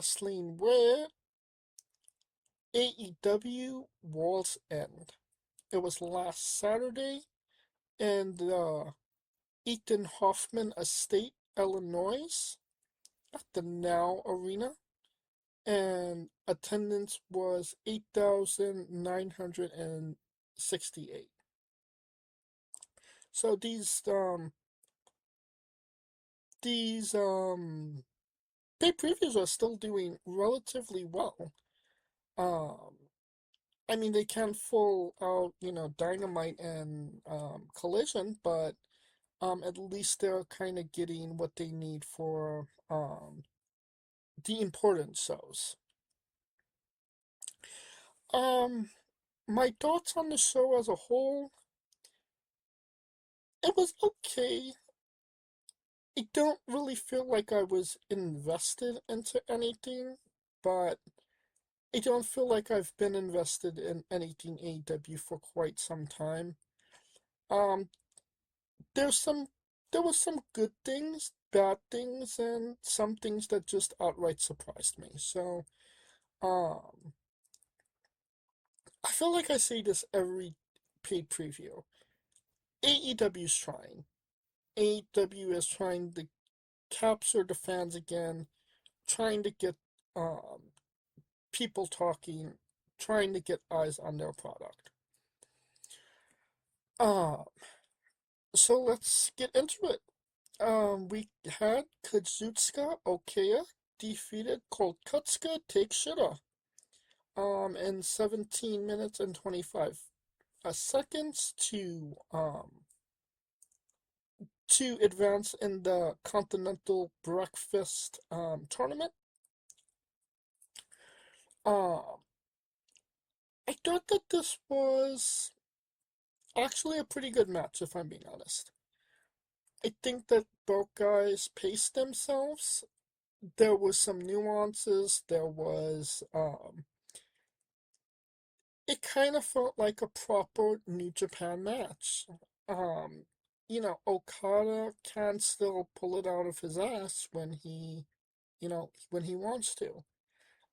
Wrestling with AEW World's End. It was last Saturday in the Ethan Hoffman Estate, Illinois, at the Now Arena, and attendance was 8,968. So these pay previews are still doing relatively well. Um, I mean, they can't full out, Dynamite and Collision, but at least they're kind of getting what they need for the important shows. Um, my thoughts on the show as a whole, it was okay. I don't really feel like I was invested into anything, but I don't feel like I've been invested in anything AEW for quite some time. Um, there's some, there was some good things, bad things, and some things that just outright surprised me. So, um, I feel like I say this every paid preview. AEW's trying. AEW is trying to capture the fans again, trying to get um, people talking, trying to get eyes on their product. Uh, so let's get into it. We had Kazuchika Okaya defeated Kolkutska Take Shida in 17 minutes and 25 seconds to advance in the Continental Breakfast tournament. Um, I thought that this was actually a pretty good match, if I'm being honest. I think that both guys paced themselves. There was some nuances. It kind of felt like a proper New Japan match. Um, Okada can still pull it out of his ass when he wants to.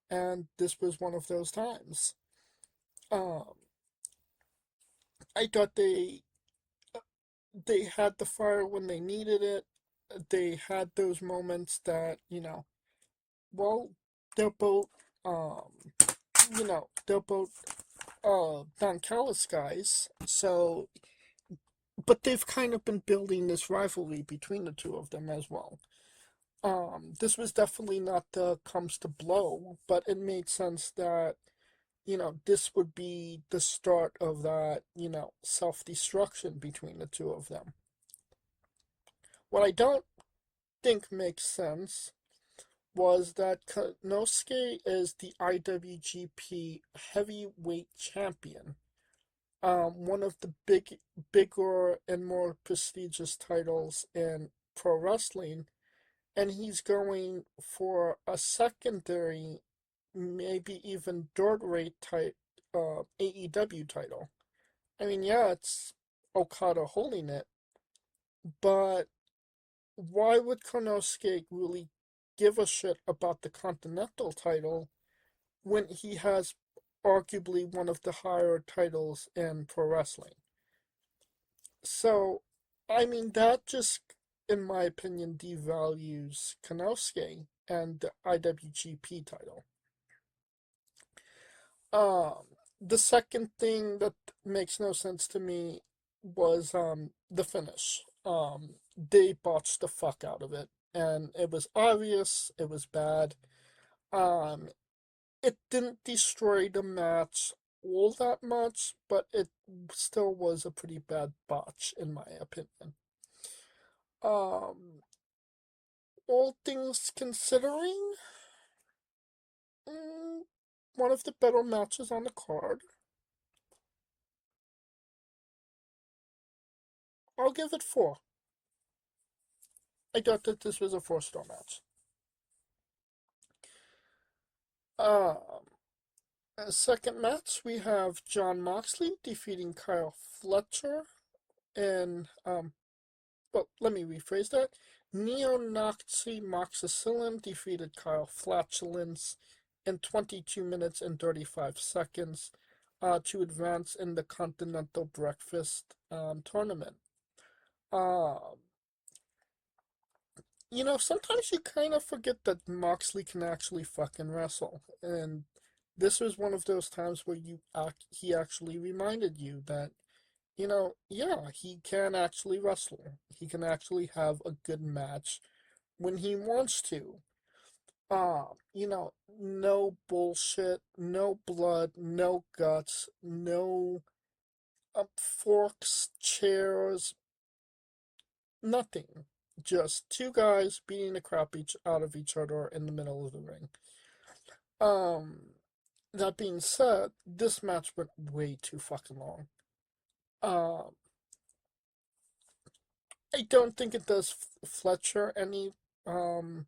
And this was one of those times. Um, I thought they had the fire when they needed it. They had those moments that, well, they're both, um, they're both Don Callis guys, so, but they've kind of been building this rivalry between the two of them as well. This was definitely not the comes to blow, but it made sense that, this would be the start of that, self destruction between the two of them. What I don't think makes sense was that Konosuke is the IWGP Heavyweight Champion, one of the bigger and more prestigious titles in pro wrestling, and he's going for a secondary, maybe even third-rate type AEW title. I mean, yeah, it's Okada holding it, but why would Konosuke really give a shit about the Continental title when he has arguably one of the higher titles in pro wrestling? So, I mean, that just, in my opinion, devalues Konosuke and the IWGP title. Um, the second thing that makes no sense to me was the finish. They botched the fuck out of it, and it was obvious. It was bad. Um, it didn't destroy the match all that much, but it still was a pretty bad botch in my opinion. Um, all things considering, mm, one of the better matches on the card. I'll give it 4. I thought that this was a 4-star match. Um, Second match, we have John Moxley defeating Kyle Fletcher in, well, let me rephrase that. Neo-Nazi Moxicillin defeated Kyle Flatulence in 22 minutes and 35 seconds to advance in the Continental Breakfast tournament. Um, sometimes you kind of forget that Moxley can actually fucking wrestle, and this was one of those times where he actually reminded you that, yeah, he can actually wrestle. He can actually have a good match when he wants to. No bullshit, no blood, no guts, no forks, chairs, nothing. Just two guys beating the crap out of each other in the middle of the ring. Um, that being said, this match went way too fucking long. Um, I don't think it does Fletcher any. Um,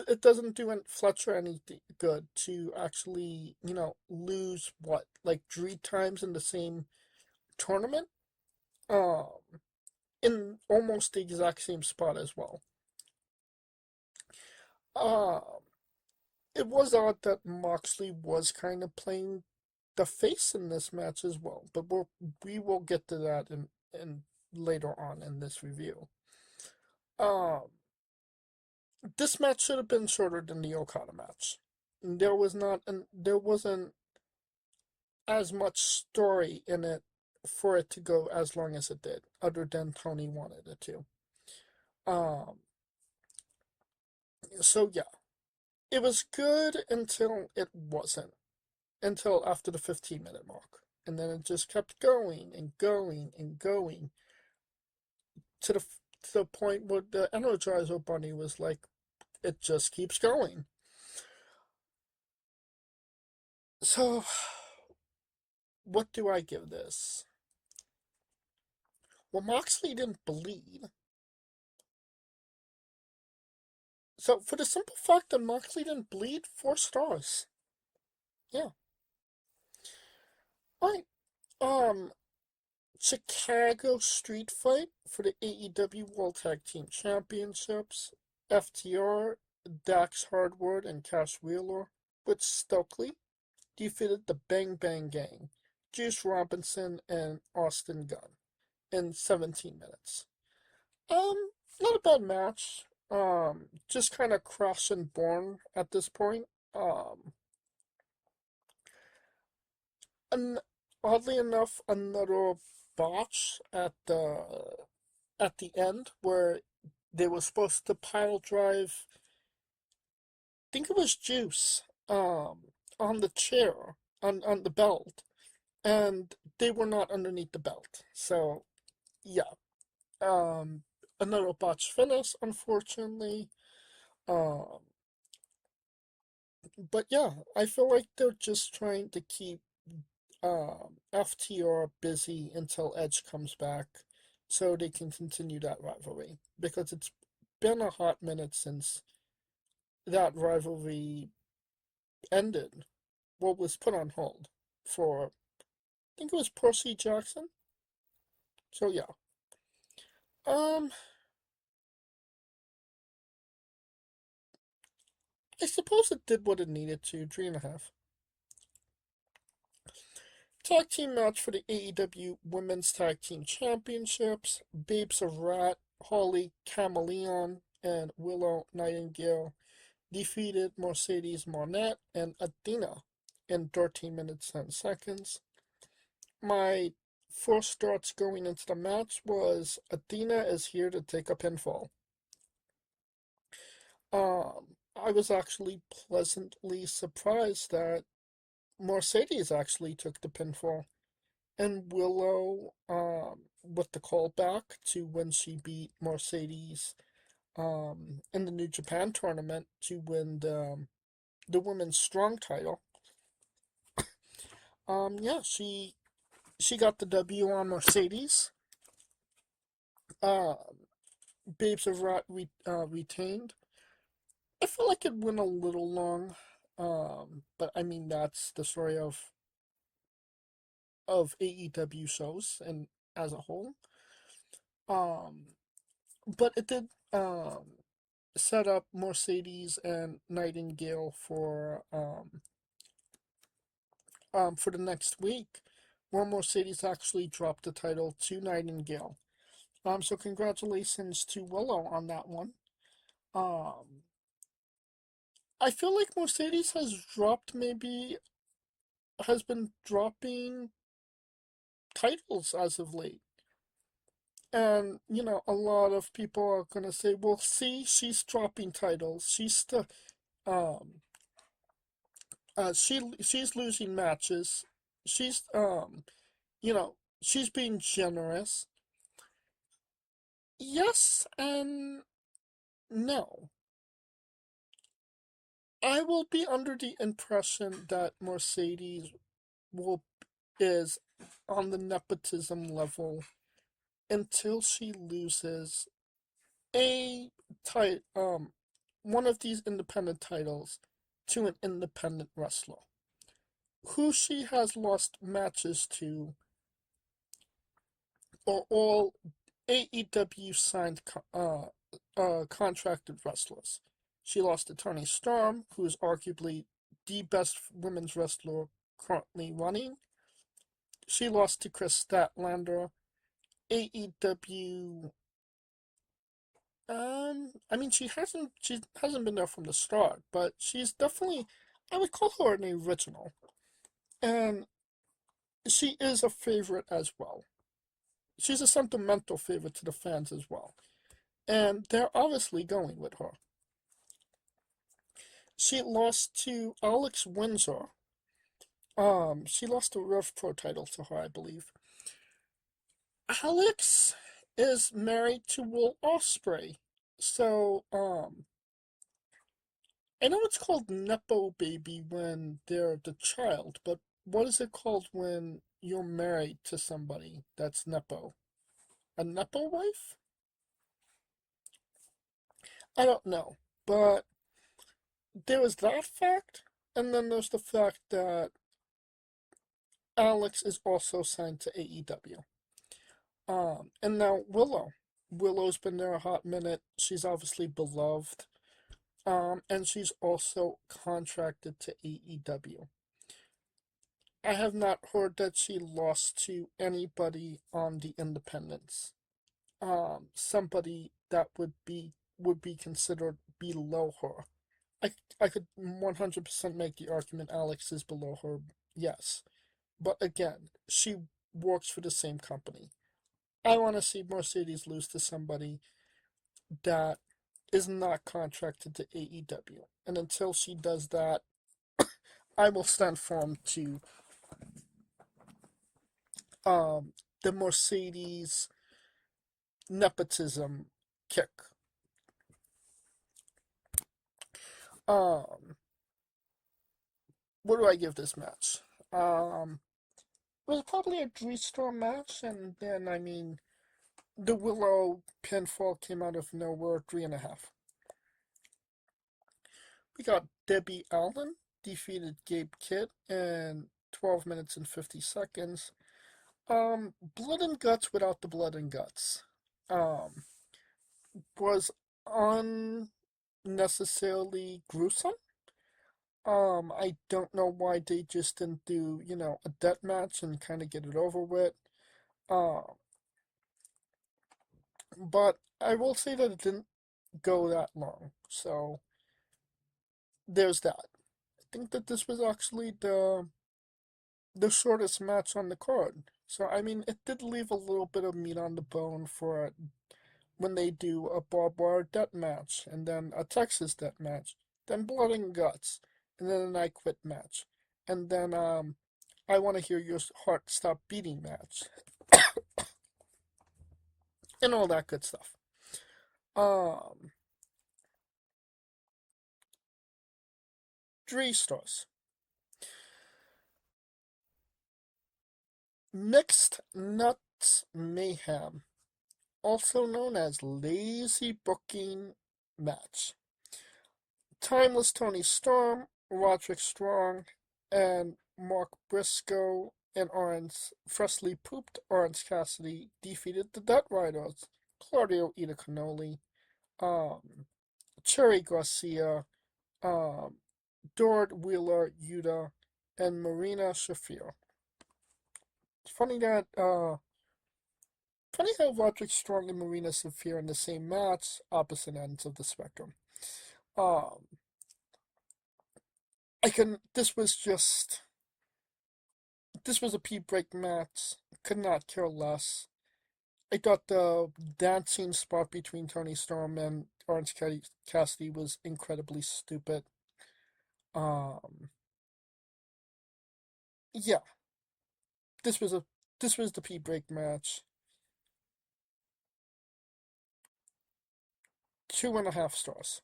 it doesn't do Fletcher any good to actually lose what, like, 3 times in the same tournament. Um, in almost the exact same spot as well. Um, it was odd that Moxley was kind of playing the face in this match as well, but we will get to that in later on in this review. Um, this match should have been shorter than the Okada match. There wasn't as much story in it for it to go as long as it did, other than Tony wanted it to. Um, so yeah, it was good until it wasn't, until after the 15-minute mark. And then it just kept going and going and going to the to the point where the Energizer Bunny was like, it just keeps going. So, what do I give this? Well, Moxley didn't bleed. So, for the simple fact that Moxley didn't bleed, 4 stars. Yeah. Alright. Um, Chicago Street Fight for the AEW World Tag Team Championships. FTR, Dax Hardwood, and Cash Wheeler with Stokely defeated the Bang Bang Gang, Juice Robinson, and Austin Gunn in 17 minutes. Not a bad match. Just kind of cross and born at this point. And oddly enough, another botch at the end where they were supposed to pile drive. I think it was Juice. On the chair, on the belt, and they were not underneath the belt. So yeah, um, another botch finish, unfortunately. Um, but yeah, I feel like they're just trying to keep FTR busy until Edge comes back, so they can continue that rivalry, because it's been a hot minute since that rivalry ended. Well, was put on hold for, I think it was Percy Jackson. So yeah. Um, I suppose it did what it needed to. 3.5. Tag team match for the AEW Women's Tag Team Championships. Babes of Rat, Holly Chameleon, and Willow Nightingale defeated Mercedes Monet and Athena in 13 minutes and seconds. My first thoughts going into the match was Athena is here to take a pinfall. I was actually pleasantly surprised that Mercedes actually took the pinfall, and Willow, with the callback to when she beat Mercedes, in the New Japan tournament to win the women's strong title. Yeah, she got the W on Mercedes. Uh, Babes of Rat retained. I feel like it went a little long, but I mean that's the story of AEW shows and as a whole. Um, but it did set up Mercedes and Nightingale for the next week, where Mercedes actually dropped the title to Nightingale. So congratulations to Willow on that one. Um, I feel like Mercedes has been dropping titles as of late. And, a lot of people are gonna say, well, see, she's dropping titles. Um, she's losing matches. She's, she's being generous. Yes and no. I will be under the impression that Mercedes will is on the nepotism level until she loses a tit one of these independent titles to an independent wrestler who she has lost matches to are all AEW signed contracted wrestlers. She lost to Toni Storm, who is arguably the best women's wrestler currently running. She lost to Chris Statlander. AEW. She hasn't been there from the start, but she's definitely. I would call her an original, and she is a favorite as well. She's a sentimental favorite to the fans as well, and they're obviously going with her. She lost to Alex Windsor. She lost the Rev Pro title to her, I believe. Alex is married to Will Ospreay, so I know it's called Nepo baby when they're the child, but what is it called when you're married to somebody that's Nepo? A Nepo wife? I don't know. But there was that fact, and then there's the fact that Alex is also signed to AEW. And now Willow. Willow's been there a hot minute. She's obviously beloved. And she's also contracted to AEW. I have not heard that she lost to anybody on the independents. Somebody that would be considered below her. I could 100% make the argument Alex is below her. Yes, but again, she works for the same company. I want to see Mercedes lose to somebody that is not contracted to AEW, and until she does that, I will stand firm to um the Mercedes nepotism kick. Um, what do I give this match? It was probably a three-star match, and then the Willow pinfall came out of nowhere, 3.5. We got Debbie Allen defeated Gabe Kidd in 12 minutes and 50 seconds. Blood and guts without the blood and guts. Um, was unnecessarily gruesome. I don't know why they just didn't do, a death match and kind of get it over with. Um, but I will say that it didn't go that long. So there's that. I think that this was actually the shortest match on the card. So it did leave a little bit of meat on the bone for when they do a barbed wire death match, and then a Texas death match, then blood and guts, and then an I quit match, and then I want to hear your heart stop beating match, and all that good stuff. Um, 3 stars. Mixed Nuts Mayhem, also known as Lazy Booking Match. Timeless Tony Storm, Roderick Strong, and Mark Briscoe and Orange freshly pooped Orange Cassidy defeated the Dead Riders, Claudio Itacanoli, um, Cherry Garcia, um, Dord Wheeler Yuta, and Marina Shafir. It's funny how Roderick Strong and Marina Shafir in the same match, opposite ends of the spectrum. Um, I can. This was a pee break match. Could not care less. I thought the dancing spot between Tony Storm and Orange Cassidy was incredibly stupid. Um, yeah, this was a this was the pee break match. 2.5 stars.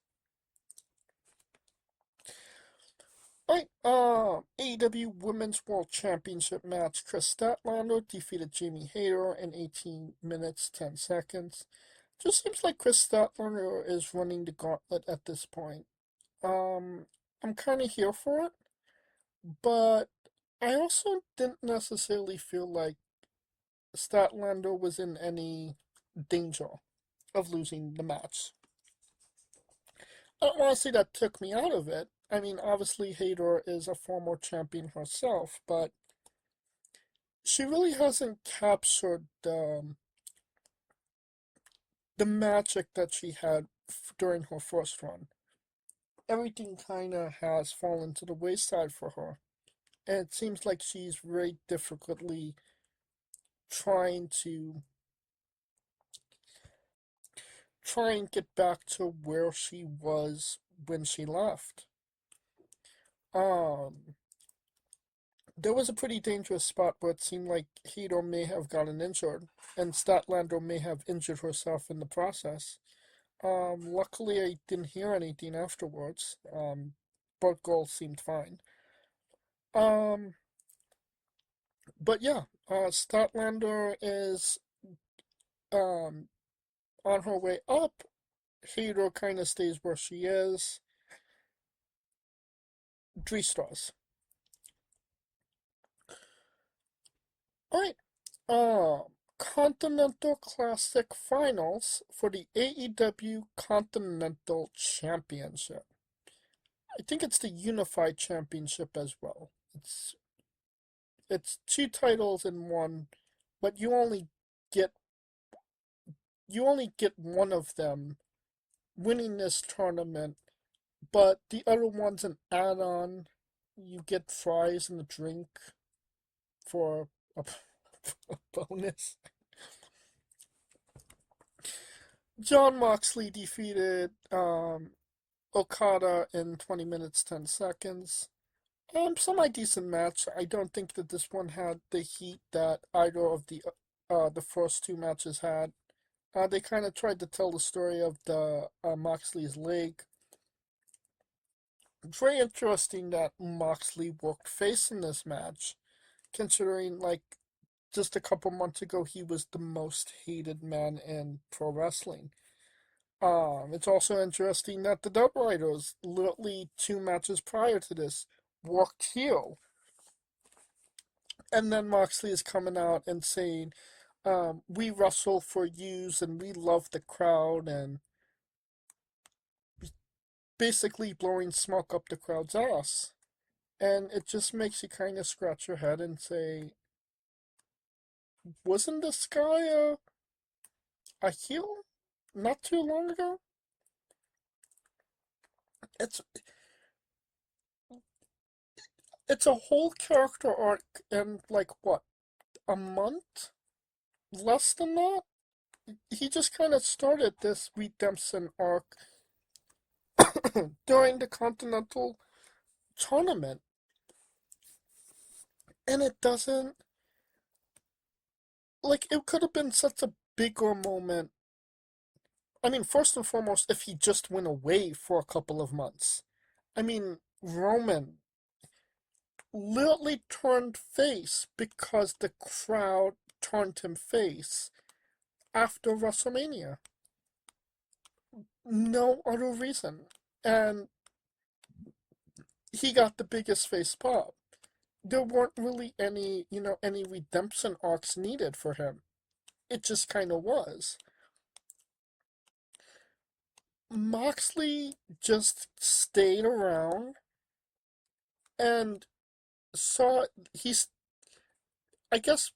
Alright, AEW Women's World Championship match. Chris Statlander defeated Jamie Hayter in 18 minutes, 10 seconds. Just seems like Chris Statlander is running the gauntlet at this point. Um, I'm kind of here for it, but I also didn't necessarily feel like Statlander was in any danger of losing the match. I don't want to say that took me out of it. I mean, obviously, Hayter is a former champion herself, but she really hasn't captured the magic that she had during her first run. Everything kind of has fallen to the wayside for her, and it seems like she's very difficultly trying to try and get back to where she was when she left. Um, there was a pretty dangerous spot where it seemed like Hito may have gotten injured, and Statlander may have injured herself in the process. Luckily, I didn't hear anything afterwards. Both goals seemed fine. Um, but yeah, Statlander is um on her way up. Hito kind of stays where she is. 3 stars. All right. Continental Classic Finals for the AEW Continental Championship. I think it's the Unified Championship as well. It's two titles in one, but get you only get one of them winning this tournament, but the other one's an add-on. You get fries and a drink for a, a bonus. John Moxley defeated Okada in 20 minutes 10 seconds. Semi decent match. I don't think that this one had the heat that either of the first two matches had. They kind of tried to tell the story of the Moxley's leg. Very interesting that Moxley worked face in this match, considering like just a couple months ago he was the most hated man in pro wrestling. It's also interesting that the Dub Riders, literally 2 matches prior to this, worked heel. And then Moxley is coming out and saying, we wrestle for yous and we love the crowd, and basically blowing smoke up the crowd's ass. And it just makes you kind of scratch your head and say, wasn't this guy a heel not too long ago? It's it's a whole character arc in like what, a month? Less than that? He just kind of started this redemption arc during the Continental Tournament, and it doesn't, like, it could have been such a bigger moment. I mean, first and foremost, if he just went away for a couple of months. I mean, Roman literally turned face because the crowd turned him face after WrestleMania. No other reason. And he got the biggest face pop. there weren't really any, any redemption arcs needed for him. It just kind of was. Moxley just stayed around and saw he's I guess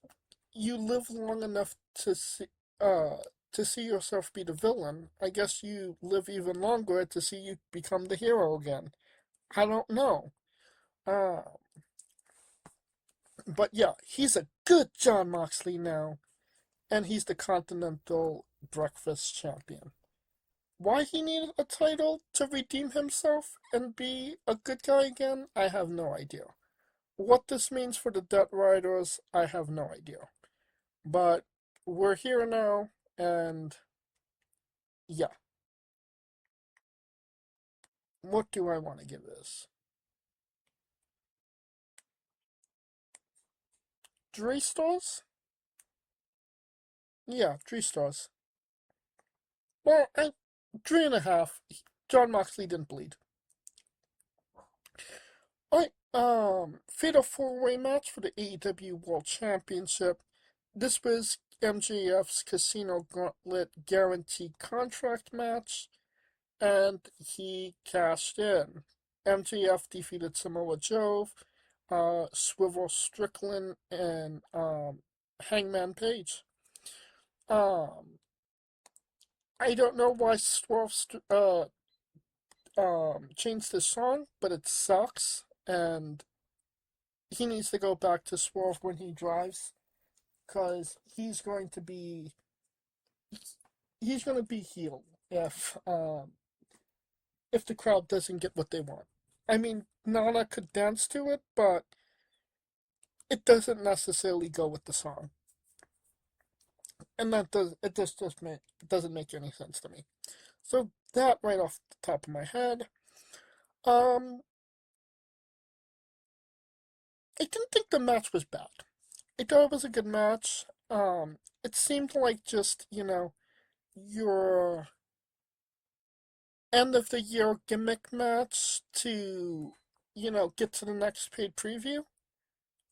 you live long enough uh to see yourself be the villain. I guess you live even longer to see you become the hero again. I don't know. Uh but yeah, he's a good John Moxley now, and he's the Continental Breakfast Champion. Why he needed a title to redeem himself and be a good guy again, I have no idea. What this means for the Death Riders, I have no idea. But we're here now, and yeah, what do I want to give this? 3 stars? Yeah, 3 stars. Well, 3.5. John Moxley didn't bleed. Alright, fatal four-way match for the AEW World Championship. This was MJF's Casino Gauntlet Guaranteed Contract match, and he cashed in. MJF defeated Samoa Joe, Swivel Strickland, and Hangman Page. Um, I don't know why changed the song, but it sucks, and he needs to go back to Swerve when he drives, because he's going to be healed if the crowd doesn't get what they want. I mean, Nana could dance to it, but it doesn't necessarily go with the song, and that doesn't make any sense to me. So that right off the top of my head, um, I didn't think the match was bad. I thought it was a good match. It seemed like just your end of the year gimmick match to get to the next paid preview.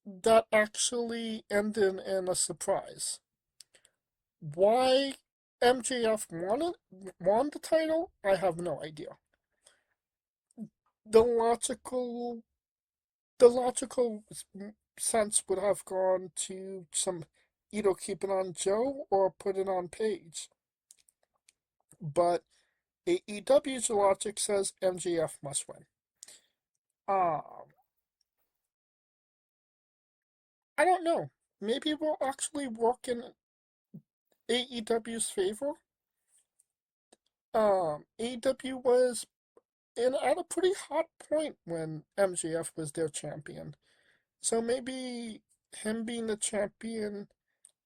That actually ended in a surprise. Why MJF won the title? I have no idea. The logical the logical sense would have gone to some either keep it on Joe or put it on Paige. But AEW's logic says MJF must win. Um, I don't know. Maybe we'll actually work in AEW's favor. AEW was at a pretty hot point when MJF was their champion. So maybe him being the champion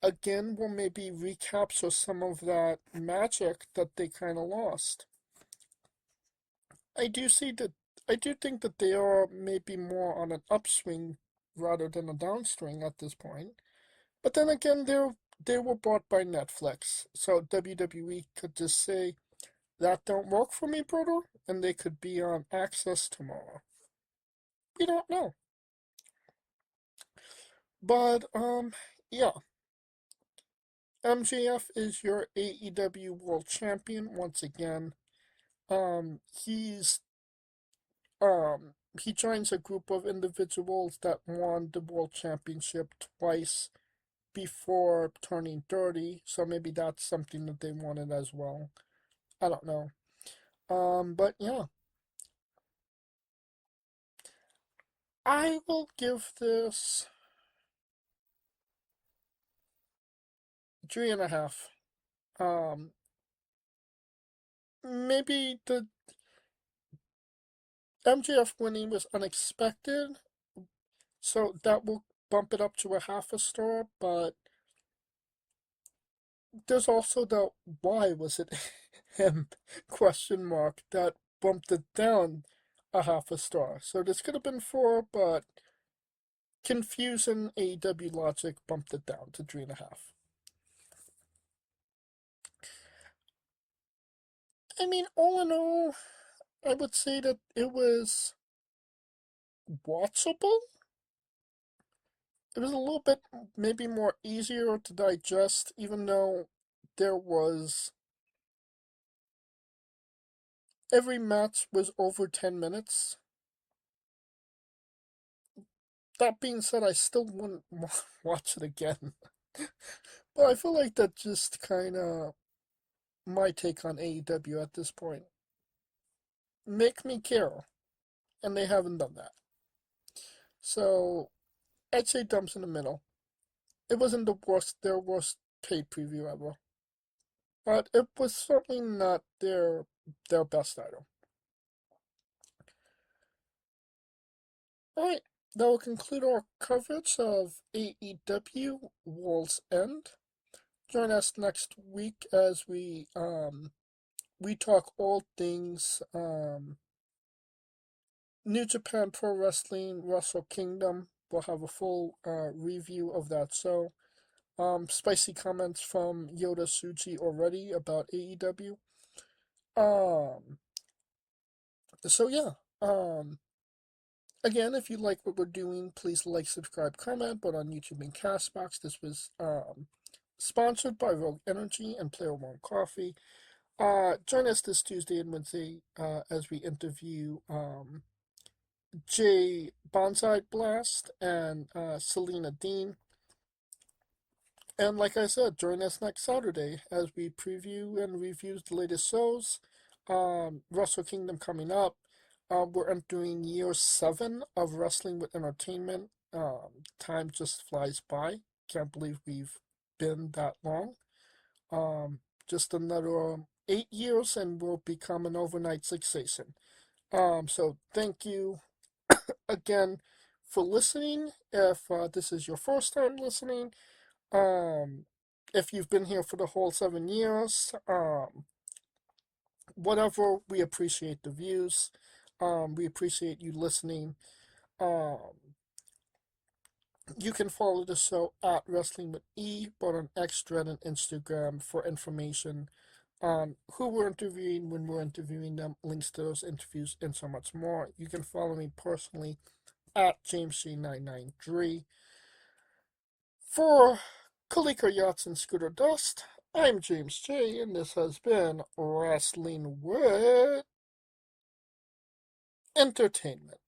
again will maybe recapture some of that magic that they kind of lost. I do see that. I do think that they are maybe more on an upswing rather than a downswing at this point. But then again, they were bought by Netflix, so WWE could just say that don't work for me, brother, and they could be on Access tomorrow. We don't know. But yeah, MJF is your AEW World Champion once again. Um, he's he joins a group of individuals that won the World Championship twice before turning 30, so maybe that's something that they wanted as well. I don't know. But yeah, I will give this 3.5. Um, maybe the MJF winning was unexpected, so that will bump it up to a half a star, but there's also the why was it him question mark that bumped it down a half a star. So this could have been 4, but confusion AEW logic bumped it down to 3.5. I mean, all in all, I would say that it was watchable. it was a little bit maybe more easier to digest, even though there was every match was over 10 minutes. That being said, I still wouldn't watch it again. But I feel like that just kind of my take on AEW at this point. Make me care, and they haven't done that. So I'd say dumps in the middle. It wasn't their worst paid preview ever, but it was certainly not their best item. All right, that will conclude our coverage of AEW World's End. Join us next week as we talk all things New Japan Pro Wrestling Wrestle Kingdom. We'll have a full review of that. So, spicy comments from Yoda Suji already about AEW. Um, so yeah. Um, Again, if you like what we're doing, please like, subscribe, comment. But on YouTube and Castbox, this was sponsored by Rogue Energy and Player One Coffee. Join us this Tuesday and Wednesday as we interview Jay Bonsai Blast and Selena Dean. And like I said, join us next Saturday as we preview and review the latest shows. Wrestle Kingdom coming up. We're entering year 7 of Wrestling with Entertainment. Time just flies by. Can't believe we've been that long. Just another 8 years and we'll become an overnight sensation. So thank you again for listening. If this is your first time listening, um, if you've been here for the whole 7 years, whatever, we appreciate the views. We appreciate you listening. Um, you can follow the show at Wrestling with E, both on X, Thread, and Instagram for information on who we're interviewing, when we're interviewing them, links to those interviews, and so much more. You can follow me personally at JamesG993. For Kalika Yachts and Scooter Dust, I'm James J, and this has been Wrestling with Entertainment.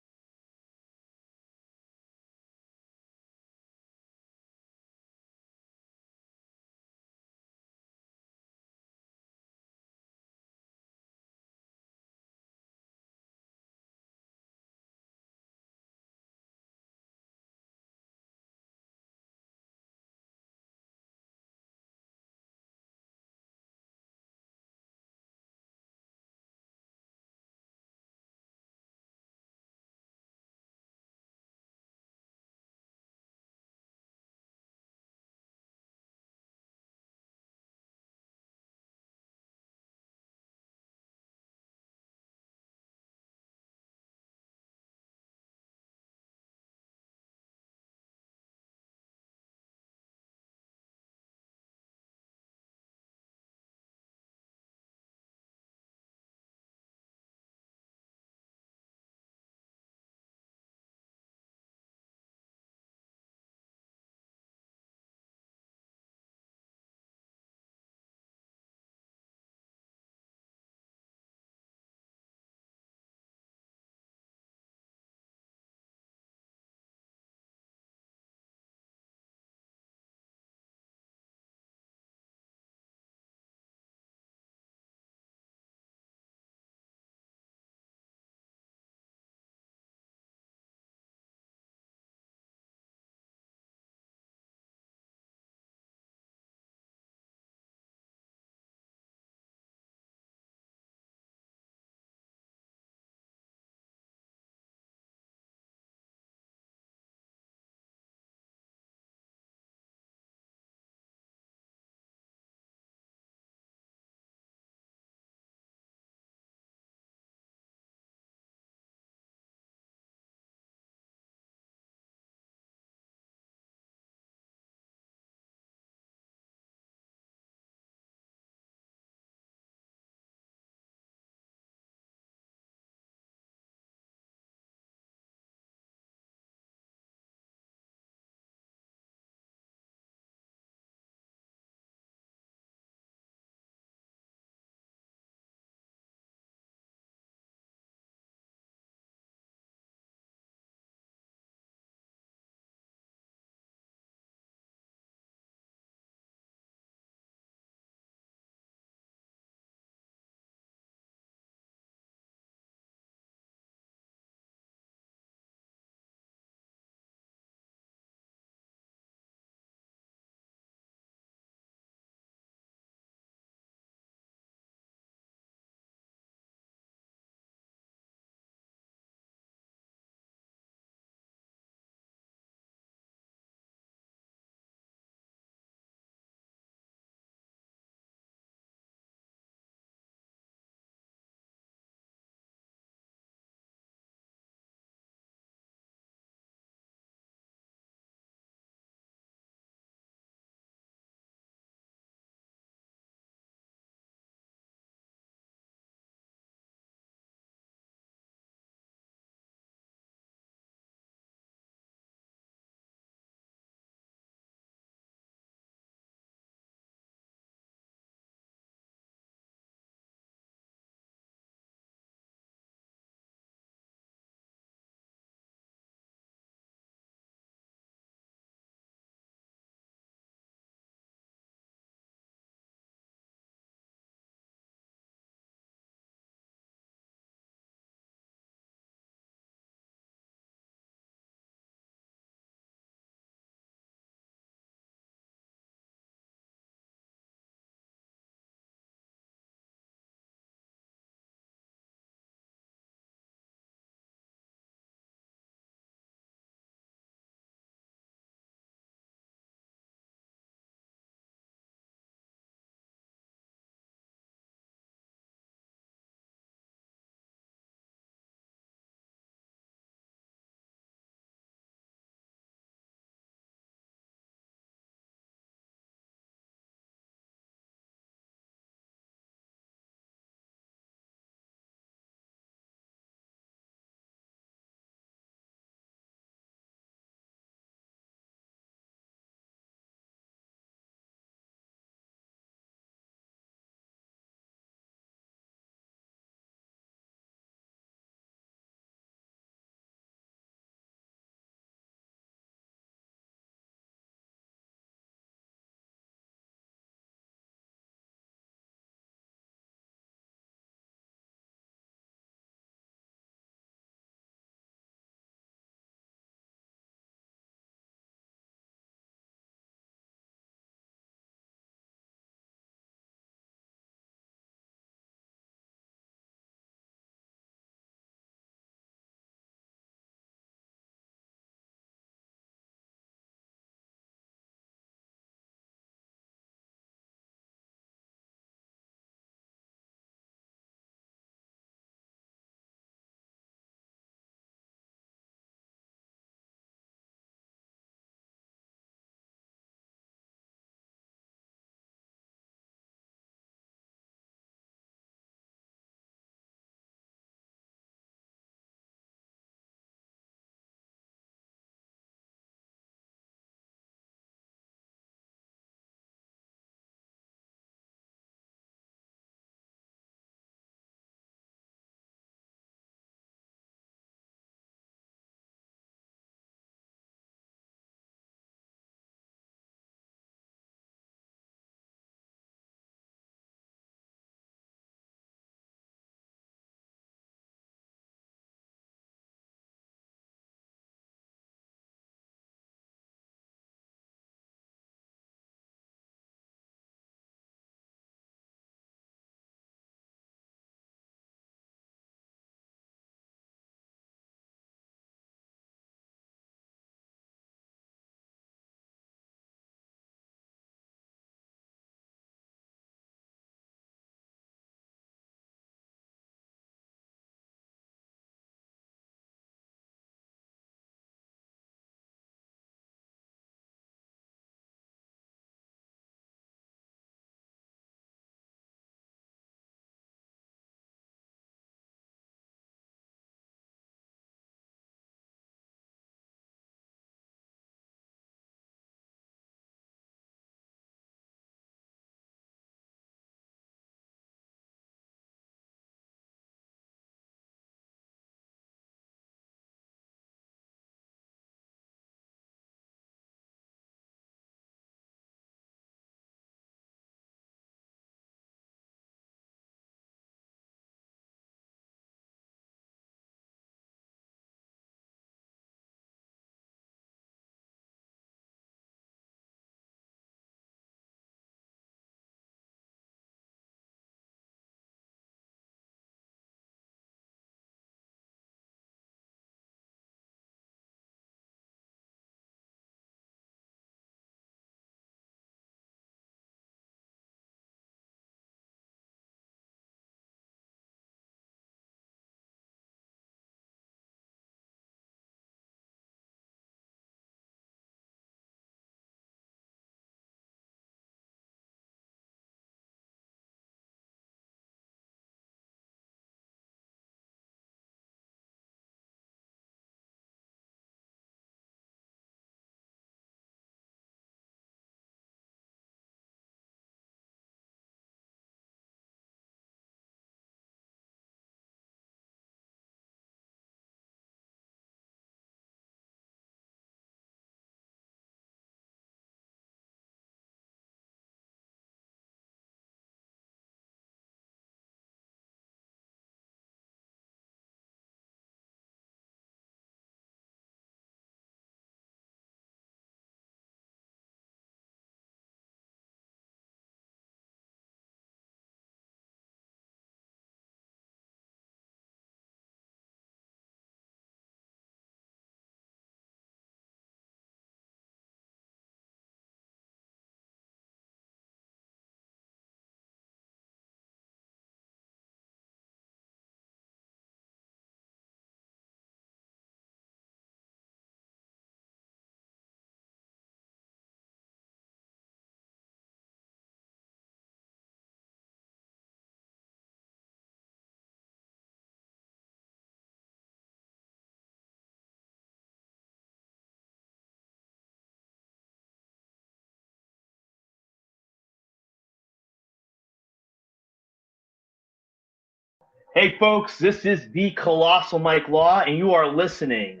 Hey, folks, this is the Colossal Mike Law, and you are listening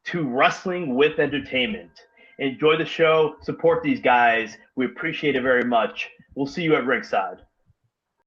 to Wrestling with Entertainment. Enjoy the show. Support these guys. We appreciate it very much. We'll see you at ringside.